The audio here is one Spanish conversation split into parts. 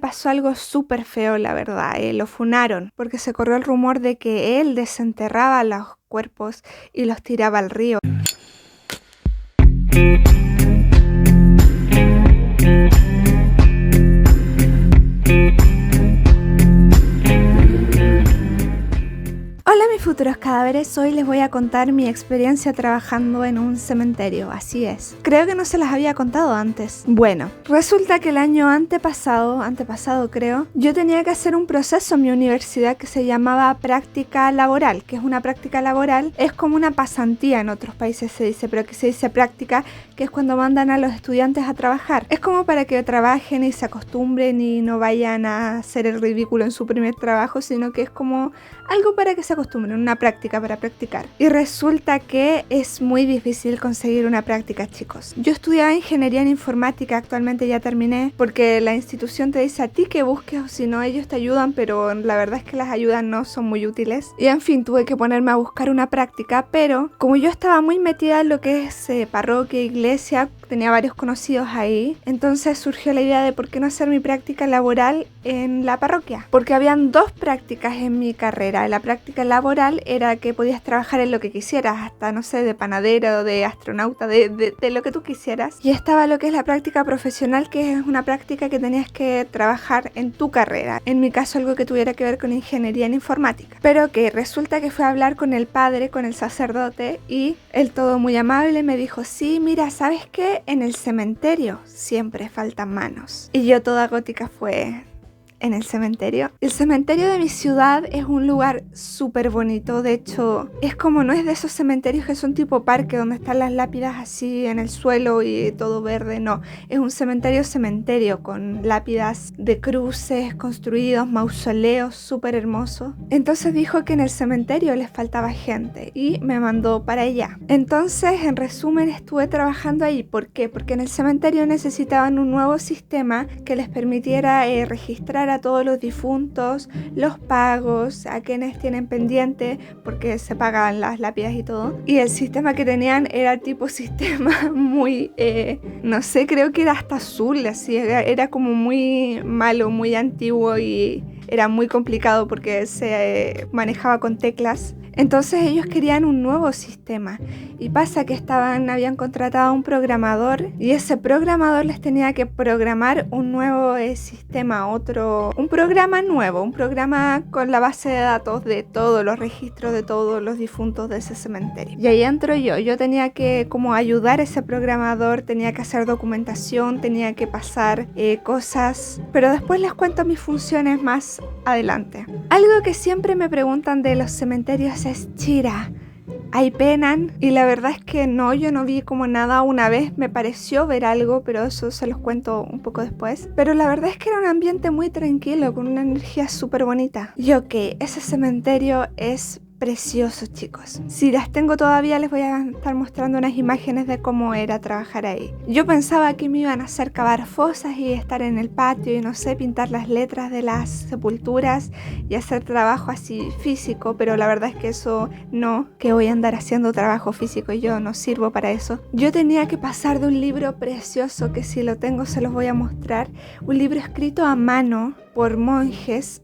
Pasó algo súper feo, la verdad. Lo funaron porque se corrió el rumor de que él desenterraba los cuerpos y los tiraba al río. Hola mis futuros cadáveres, hoy les voy a contar mi experiencia trabajando en un cementerio, así es. Creo que no se las había contado antes. Bueno, resulta que el año antepasado creo, yo tenía que hacer un proceso en mi universidad que se llamaba práctica laboral, que es una práctica laboral, es como una pasantía en otros países se dice, pero aquí se dice práctica, que es cuando mandan a los estudiantes a trabajar. Es como para que trabajen y se acostumbren y no vayan a hacer el ridículo en su primer trabajo, sino que es como algo para que se acostumbren, una práctica para practicar. Y resulta que es muy difícil conseguir una práctica, chicos. Yo estudiaba ingeniería en informática, actualmente ya terminé, porque la institución te dice a ti que busques o si no ellos te ayudan, pero la verdad es que las ayudas no son muy útiles. Y en fin, tuve que ponerme a buscar una práctica, pero como yo estaba muy metida en lo que es parroquia, iglesia, tenía varios conocidos ahí, entonces surgió la idea de por qué no hacer mi práctica laboral en la parroquia, porque habían dos prácticas en mi carrera. La práctica laboral era que podías trabajar en lo que quisieras, hasta no sé, de panadero, de astronauta, de lo que tú quisieras, y estaba lo que es la práctica profesional, que es una práctica que tenías que trabajar en tu carrera, en mi caso algo que tuviera que ver con ingeniería en informática, pero que resulta que fue a hablar con el padre, con el sacerdote, y él todo muy amable me dijo, sí, mira, ¿sabes qué? En el cementerio siempre faltan manos. Y yo toda gótica fue... ¿En el cementerio? El cementerio de mi ciudad es un lugar súper bonito. De hecho, es como no es de esos cementerios que son tipo parque donde están las lápidas así en el suelo y todo verde. No, es un cementerio con lápidas de cruces construidos, mausoleos súper hermosos. Entonces dijo que en el cementerio les faltaba gente y me mandó para allá. Entonces, en resumen, estuve trabajando ahí. ¿Por qué? Porque en el cementerio necesitaban un nuevo sistema que les permitiera registrar a todos los difuntos, los pagos, a quienes tienen pendiente, porque se pagaban las lápidas y todo. Y el sistema que tenían era tipo sistema muy, no sé, creo que era hasta azul, así, era como muy malo, muy antiguo y era muy complicado porque se manejaba con teclas. Entonces ellos querían un nuevo sistema y pasa que habían contratado a un programador y ese programador les tenía que programar un nuevo sistema, un programa nuevo, un programa con la base de datos de todos los registros de todos los difuntos de ese cementerio. Y ahí entro yo tenía que como ayudar a ese programador, tenía que hacer documentación, tenía que pasar cosas, pero después les cuento mis funciones más adelante. Algo que siempre me preguntan de los cementerios es, Chira, ¿hay penan? Y la verdad es que no, yo no vi como nada. Una vez me pareció ver algo, pero eso se los cuento un poco después. Pero la verdad es que era un ambiente muy tranquilo, con una energía súper bonita. Y ok, ese cementerio es precioso, chicos. Si las tengo todavía, les voy a estar mostrando unas imágenes de cómo era trabajar ahí. Yo pensaba que me iban a hacer cavar fosas y estar en el patio y no sé, pintar las letras de las sepulturas y hacer trabajo así físico, pero la verdad es que eso no, que voy a andar haciendo trabajo físico, yo no sirvo para eso. Yo tenía que pasar de un libro precioso que si lo tengo se los voy a mostrar, un libro escrito a mano por monjes,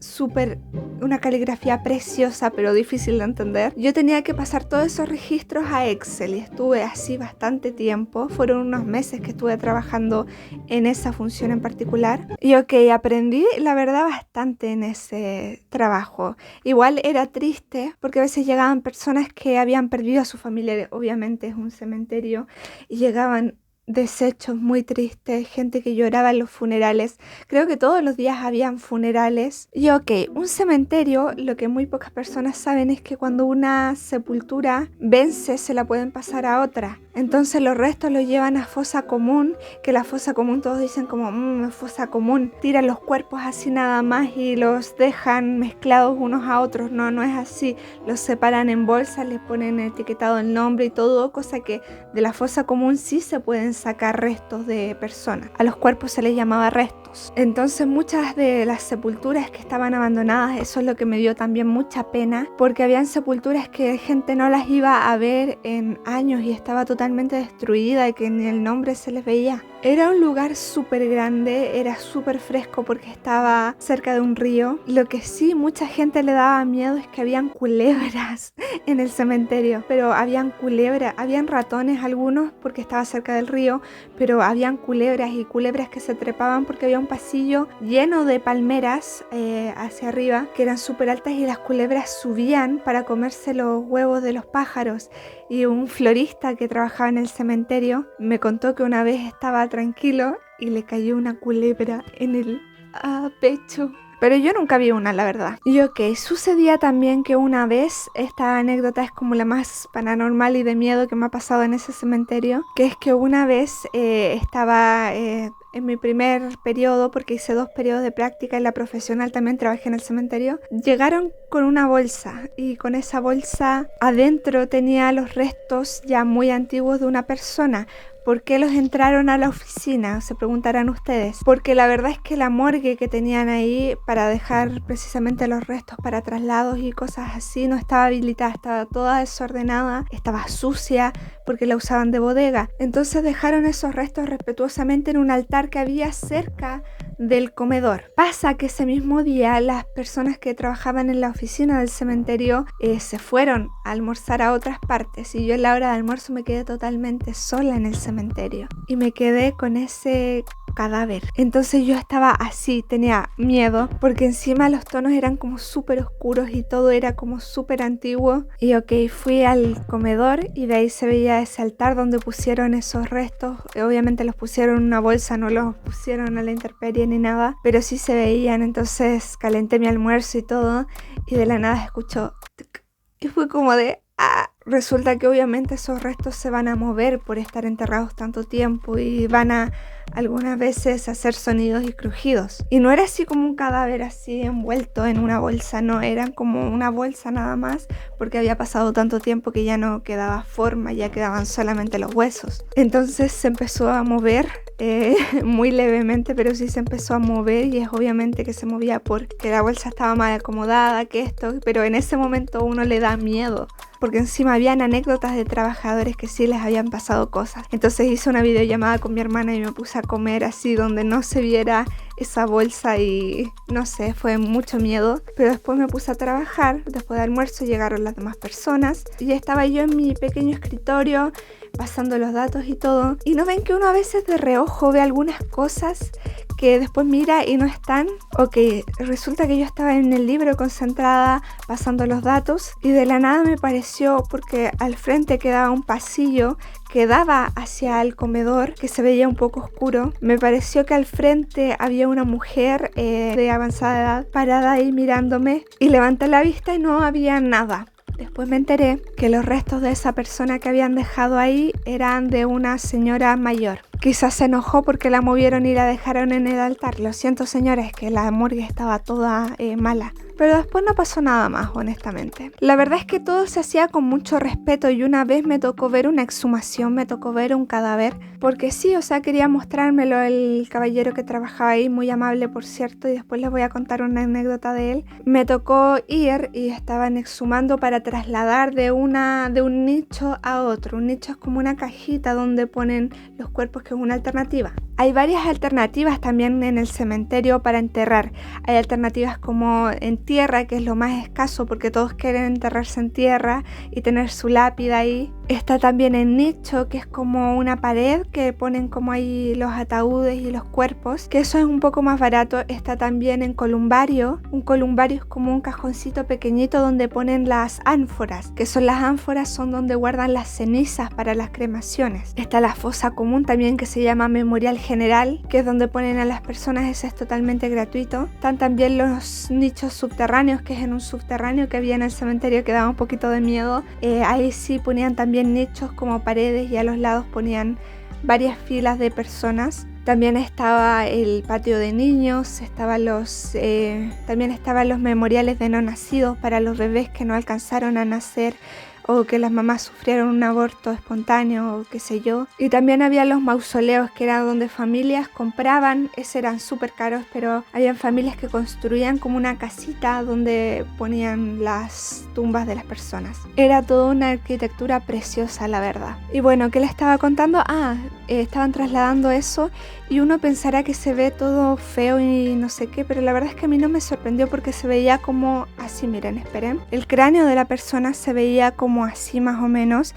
una caligrafía preciosa pero difícil de entender. Yo tenía que pasar todos esos registros a Excel y estuve así bastante tiempo. Fueron unos meses que estuve trabajando en esa función en particular. Y ok, aprendí la verdad bastante en ese trabajo. Igual era triste porque a veces llegaban personas que habían perdido a su familia, obviamente es un cementerio, y llegaban deshechos muy tristes, gente que lloraba en los funerales. Creo que todos los días habían funerales. Y ok, un cementerio, lo que muy pocas personas saben es que cuando una sepultura vence, se la pueden pasar a otra. Entonces los restos los llevan a fosa común, que la fosa común todos dicen como fosa común. Tiran los cuerpos así nada más y los dejan mezclados unos a otros. No, no es así. Los separan en bolsas, les ponen etiquetado el nombre y todo, cosa que de la fosa común sí se pueden sacar restos de personas. A los cuerpos se les llamaba restos. restos. Entonces muchas de las sepulturas que estaban abandonadas, eso es lo que me dio también mucha pena, porque habían sepulturas que gente no las iba a ver en años y estaba totalmente destruida y que ni el nombre se les veía. Era un lugar súper grande, era súper fresco porque estaba cerca de un río. Lo que sí mucha gente le daba miedo es que habían culebras en el cementerio, pero habían culebras, habían ratones algunos porque estaba cerca del río, pero habían culebras y culebras que se trepaban porque había un pasillo lleno de palmeras hacia arriba que eran súper altas y las culebras subían para comerse los huevos de los pájaros. Y un florista que trabajaba en el cementerio me contó que una vez estaba tranquilo y le cayó una culebra en el pecho. Pero yo nunca vi una, la verdad. Y ok, sucedía también que una vez, esta anécdota es como la más paranormal y de miedo que me ha pasado en ese cementerio, que es que una vez estaba en mi primer periodo, porque hice 2 periodos de práctica y la profesional también trabajé en el cementerio, llegaron con una bolsa y con esa bolsa adentro tenía los restos ya muy antiguos de una persona. ¿Por qué los entraron a la oficina? Se preguntarán ustedes. Porque la verdad es que la morgue que tenían ahí para dejar precisamente los restos para traslados y cosas así no estaba habilitada, estaba toda desordenada, estaba sucia porque la usaban de bodega. Entonces dejaron esos restos respetuosamente en un altar que había cerca del comedor. Pasa que ese mismo día las personas que trabajaban en la oficina del cementerio se fueron a almorzar a otras partes y yo en la hora de almuerzo me quedé totalmente sola en el cementerio y me quedé con ese cadáver. Entonces yo estaba así, tenía miedo porque encima los tonos eran como súper oscuros y todo era como súper antiguo. Y ok, fui al comedor y de ahí se veía ese altar donde pusieron esos restos. Obviamente los pusieron en una bolsa, no los pusieron a la intemperie ni nada, pero sí se veían. Entonces calenté mi almuerzo y todo y de la nada escuchó tic, y fue como de resulta que obviamente esos restos se van a mover por estar enterrados tanto tiempo y van a algunas veces hacer sonidos y crujidos. Y no era así como un cadáver así envuelto en una bolsa, no, eran como una bolsa nada más porque había pasado tanto tiempo que ya no quedaba forma, ya quedaban solamente los huesos. Entonces se empezó a mover muy levemente, pero sí se empezó a mover y es obviamente que se movía porque la bolsa estaba mal acomodada, que esto, pero en ese momento uno le da miedo porque encima habían anécdotas de trabajadores que sí les habían pasado cosas. Entonces hice una videollamada con mi hermana y me puse a comer así donde no se viera esa bolsa y no sé, fue mucho miedo. Pero después me puse a trabajar, después de almuerzo llegaron las demás personas y estaba yo en mi pequeño escritorio pasando los datos y todo. Y no ven que uno a veces de reojo ve algunas cosas que después mira y no están. Ok, resulta que yo estaba en el libro concentrada pasando los datos y de la nada me pareció, porque al frente quedaba un pasillo que daba hacia el comedor que se veía un poco oscuro, me pareció que al frente había una mujer de avanzada edad parada ahí mirándome y levanté la vista y no había nada. Después me enteré que los restos de esa persona que habían dejado ahí eran de una señora mayor. Quizás se enojó porque la movieron y la dejaron en el altar. Lo siento, señores, que la morgue estaba toda mala. Pero después no pasó nada más, honestamente. La verdad es que todo se hacía con mucho respeto y una vez me tocó ver una exhumación, me tocó ver un cadáver. Porque sí, o sea, quería mostrármelo el caballero que trabajaba ahí, muy amable por cierto, y después les voy a contar una anécdota de él. Me tocó ir y estaban exhumando para trasladar de un nicho a otro. Un nicho es como una cajita donde ponen los cuerpos, que es una alternativa. Hay varias alternativas también en el cementerio para enterrar. Hay alternativas como en tierra, que es lo más escaso porque todos quieren enterrarse en tierra y tener su lápida ahí. Está también en nicho, que es como una pared que ponen como ahí los ataúdes y los cuerpos, que eso es un poco más barato. Está también en columbario. Un columbario es como un cajoncito pequeñito donde ponen las ánforas, que son las ánforas, son donde guardan las cenizas para las cremaciones. Está la fosa común también, que se llama memorial general, que es donde ponen a las personas, ese es totalmente gratuito. Están también los nichos subterráneos, que es en un subterráneo que había en el cementerio que daba un poquito de miedo. Ahí sí ponían también nichos como paredes y a los lados ponían varias filas de personas. También estaba el patio de niños, también estaban los memoriales de no nacidos para los bebés que no alcanzaron a nacer o que las mamás sufrieron un aborto espontáneo o qué sé yo. Y también había los mausoleos, que era donde familias compraban, esos eran súper caros, pero habían familias que construían como una casita donde ponían las tumbas de las personas. Era toda una arquitectura preciosa, la verdad. Y bueno, ¿qué le estaba contando? Estaban trasladando eso y uno pensará que se ve todo feo y no sé qué, pero la verdad es que a mí no me sorprendió porque se veía como así, miren, esperen. El cráneo de la persona se veía como así más o menos.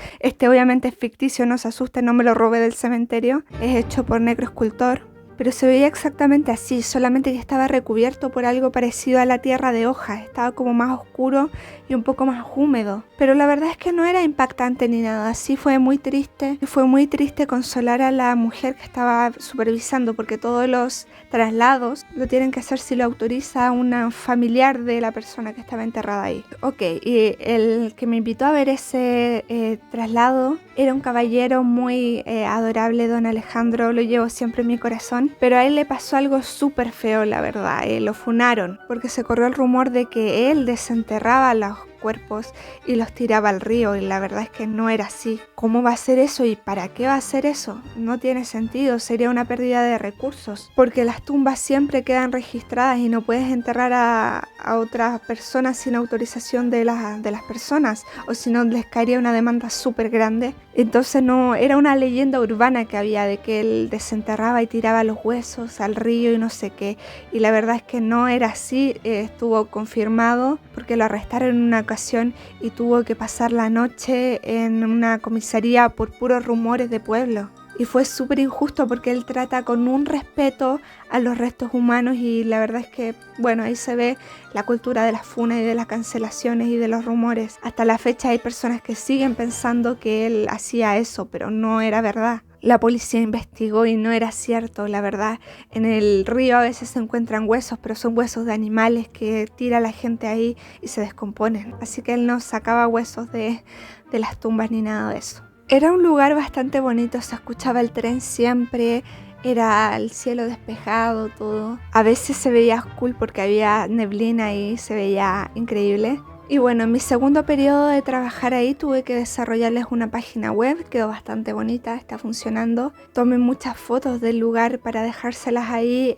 Obviamente es ficticio, no se asusten, no me lo robé del cementerio. Es hecho por Necroescultor. Pero se veía exactamente así, solamente que estaba recubierto por algo parecido a la tierra de hojas. Estaba como más oscuro y un poco más húmedo. Pero la verdad es que no era impactante ni nada. Sí fue muy triste. Fue muy triste consolar a la mujer que estaba supervisando, porque todos los traslados lo tienen que hacer si lo autoriza una familiar de la persona que estaba enterrada ahí. Ok, y el que me invitó a ver ese traslado era un caballero muy adorable, don Alejandro. Lo llevo siempre en mi corazón. Pero a él le pasó algo súper feo, la verdad. Lo funaron porque se corrió el rumor de que él desenterraba los cuerpos y los tiraba al río, y la verdad es que no era así. ¿Cómo va a ser eso y para qué va a hacer eso? No tiene sentido, sería una pérdida de recursos, porque las tumbas siempre quedan registradas y no puedes enterrar a otras personas sin autorización de las personas, o si no les caería una demanda súper grande. Entonces no, era una leyenda urbana que había de que él desenterraba y tiraba los huesos al río y no sé qué, y la verdad es que no era así. Estuvo confirmado porque lo arrestaron en una ocasión y tuvo que pasar la noche en una comisaría por puros rumores de pueblo. Y fue súper injusto porque él trata con un respeto a los restos humanos, y la verdad es que, bueno, ahí se ve la cultura de las funas y de las cancelaciones y de los rumores. Hasta la fecha hay personas que siguen pensando que él hacía eso, pero no era verdad. La policía investigó y no era cierto, la verdad. En el río a veces se encuentran huesos, pero son huesos de animales que tira la gente ahí y se descomponen. Así que él no sacaba huesos de las tumbas ni nada de eso. Era un lugar bastante bonito, se escuchaba el tren siempre, era el cielo despejado, todo. A veces se veía cool porque había neblina y se veía increíble. Y bueno, en mi segundo periodo de trabajar ahí tuve que desarrollarles una página web, quedó bastante bonita, está funcionando. Tomé muchas fotos del lugar para dejárselas ahí.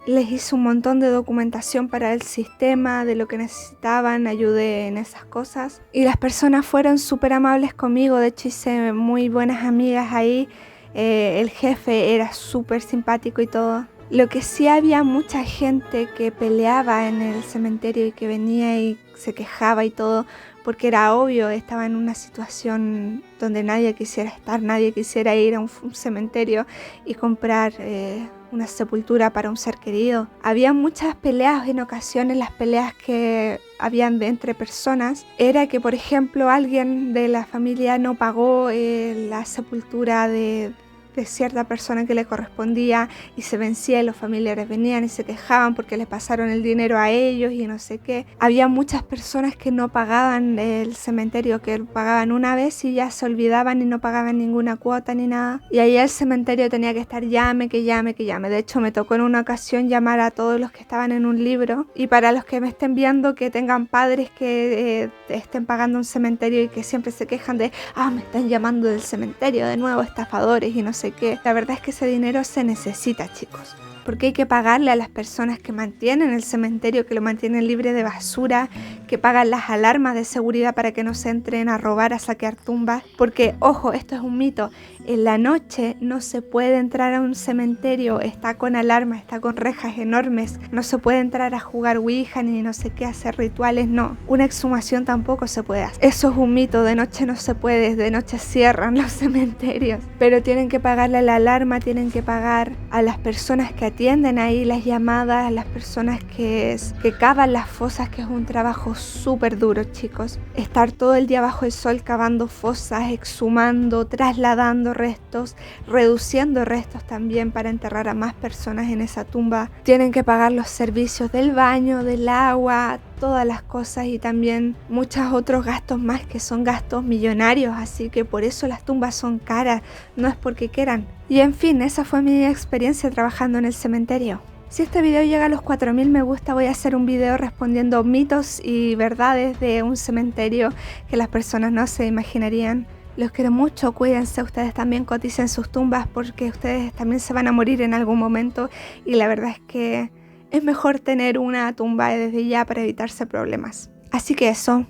Les hice un montón de documentación para el sistema, de lo que necesitaban, ayudé en esas cosas. Y las personas fueron súper amables conmigo, de hecho hice muy buenas amigas ahí. El jefe era súper simpático y todo. Lo que sí, había mucha gente que peleaba en el cementerio y que venía y se quejaba y todo, porque era obvio, estaba en una situación donde nadie quisiera estar, nadie quisiera ir a un cementerio y comprar una sepultura para un ser querido. Había muchas peleas en ocasiones. Las peleas que habían entre personas era que, por ejemplo, alguien de la familia no pagó la sepultura de cierta persona que le correspondía y se vencía, y los familiares venían y se quejaban porque les pasaron el dinero a ellos y no sé qué. Había muchas personas que no pagaban el cementerio, que pagaban una vez y ya se olvidaban y no pagaban ninguna cuota ni nada, y ahí el cementerio tenía que estar llame. De hecho, me tocó en una ocasión llamar a todos los que estaban en un libro, y para los que me estén viendo que tengan padres que estén pagando un cementerio y que siempre se quejan de me están llamando del cementerio de nuevo, estafadores y no sé qué. La verdad es que ese dinero se necesita, chicos, porque hay que pagarle a las personas que mantienen el cementerio, que lo mantienen libre de basura, que pagan las alarmas de seguridad para que no se entren a robar, a saquear tumbas. Porque, ojo, esto es un mito, en la noche no se puede entrar a un cementerio, está con alarmas, está con rejas enormes, no se puede entrar a jugar ouija ni no sé qué, hacer rituales, no. Una exhumación tampoco se puede hacer. Eso es un mito, de noche no se puede, de noche cierran los cementerios. Pero tienen que pagarle la alarma, tienen que pagar a las personas que atienden ahí las llamadas, a las personas que cavan las fosas, que es un trabajo súper duro, chicos. Estar todo el día bajo el sol cavando fosas, exhumando, trasladando restos, reduciendo restos también para enterrar a más personas en esa tumba. Tienen que pagar los servicios del baño, del agua, todas las cosas, y también muchos otros gastos más que son gastos millonarios, así que por eso las tumbas son caras, no es porque quieran. Y en fin, esa fue mi experiencia trabajando en el cementerio. Si este video llega a los 4000 me gusta, voy a hacer un video respondiendo mitos y verdades de un cementerio que las personas no se imaginarían. Los quiero mucho, cuídense, ustedes también coticen sus tumbas porque ustedes también se van a morir en algún momento y la verdad es que es mejor tener una tumba desde ya para evitarse problemas. Así que eso.